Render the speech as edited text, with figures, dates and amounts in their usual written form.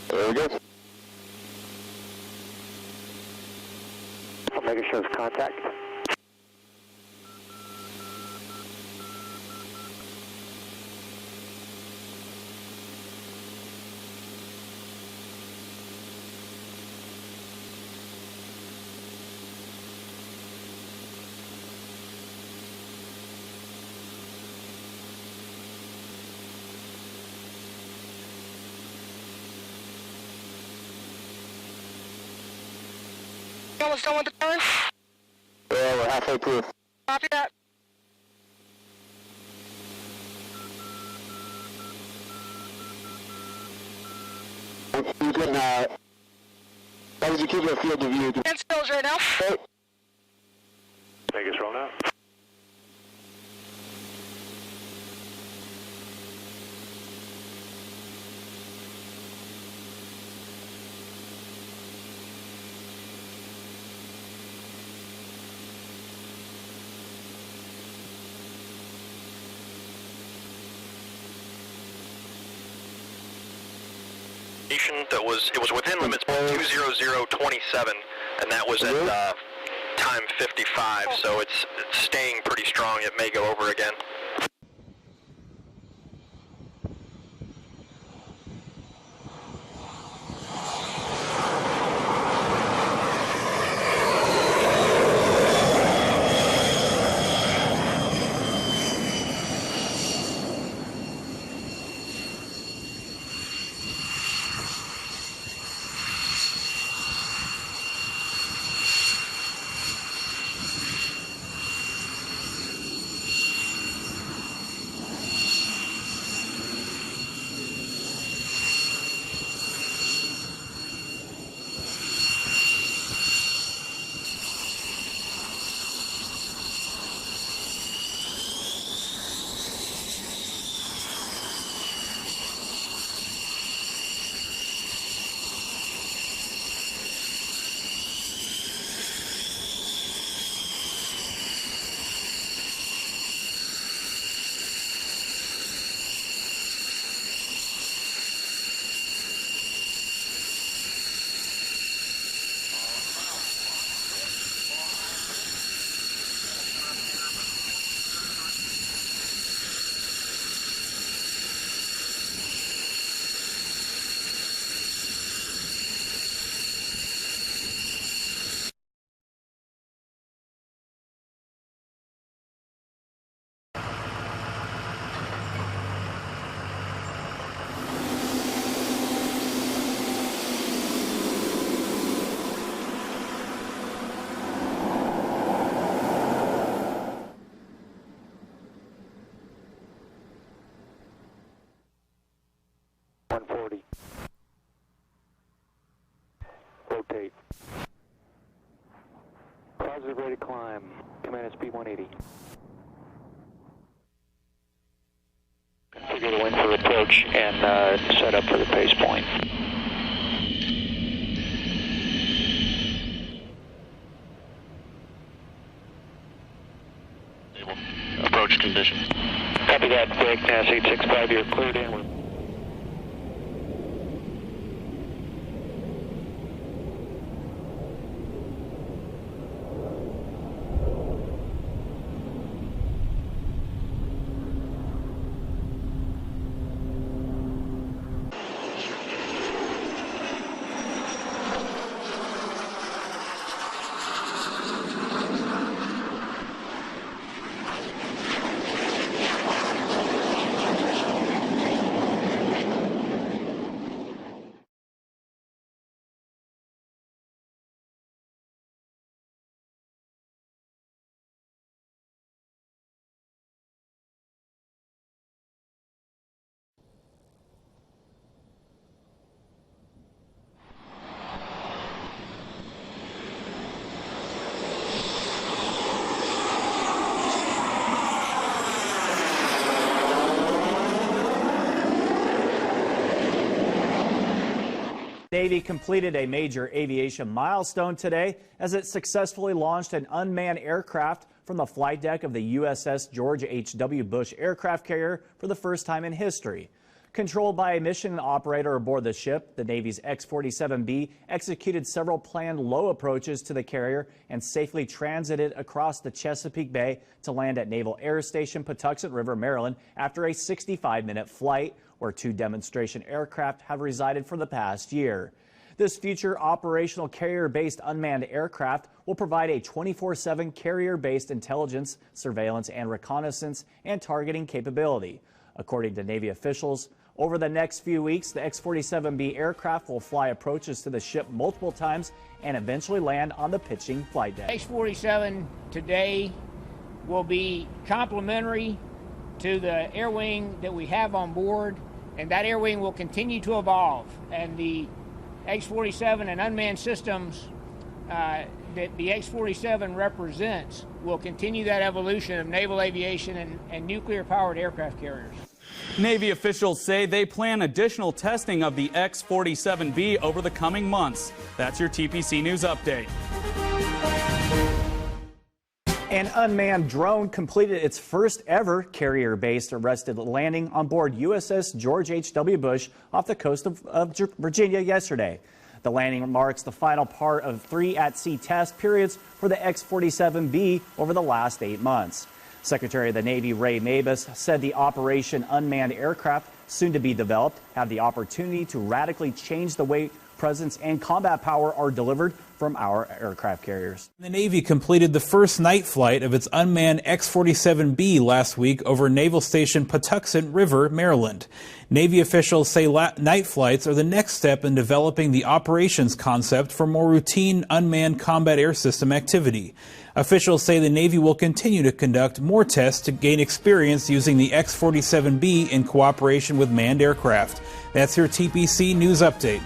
There we go. Omega shows contact. Almost done with the turn? Yeah, we're halfway through. Copy that. You can, as long as you keep your field of view. And stills right now. Okay. Vegas roll now. That was, it was within limits, 20027, and that was at time 55, so it's staying pretty strong. It may go over again. Rotate. Positive rate of climb. Command speed 180. Configure the wind for approach and set up for the pace point. Approach conditions. Copy that, Vic. NASA 865, you're cleared in. Navy completed a major aviation milestone today as it successfully launched an unmanned aircraft from the flight deck of the USS George H.W. Bush aircraft carrier for the first time in history. Controlled by a mission operator aboard the ship, the Navy's X47B executed several planned low approaches to the carrier and safely transited across the Chesapeake Bay to land at Naval Air Station Patuxent River, Maryland, after a 65-minute flight where 2 demonstration aircraft have resided for the past year. This future operational carrier-based unmanned aircraft will provide a 24/7 carrier-based intelligence, surveillance, and reconnaissance and targeting capability. According to Navy officials, over the next few weeks, the X47B aircraft will fly approaches to the ship multiple times and eventually land on the pitching flight deck. X47 today will be complementary to the air wing that we have on board, and that air wing will continue to evolve. And the X47 and unmanned systems that the X47 represents will continue that evolution of naval aviation and nuclear-powered aircraft carriers. Navy officials say they plan additional testing of the X47B over the coming months. That's your TPC News Update. An unmanned drone completed its first ever carrier-based arrested landing on board USS George H.W. Bush off the coast of Virginia yesterday. The landing marks the final part of 3 at-sea test periods for the X47B over the last 8 months. Secretary of the Navy Ray Mabus said the Operation Unmanned Aircraft, soon to be developed, have the opportunity to radically change the way presence and combat power are delivered from our aircraft carriers. The Navy completed the first night flight of its unmanned X47B last week over Naval Station Patuxent River, Maryland. Navy officials say night flights are the next step in developing the operations concept for more routine unmanned combat air system activity. Officials say the Navy will continue to conduct more tests to gain experience using the X47B in cooperation with manned aircraft. That's your TPC News Update.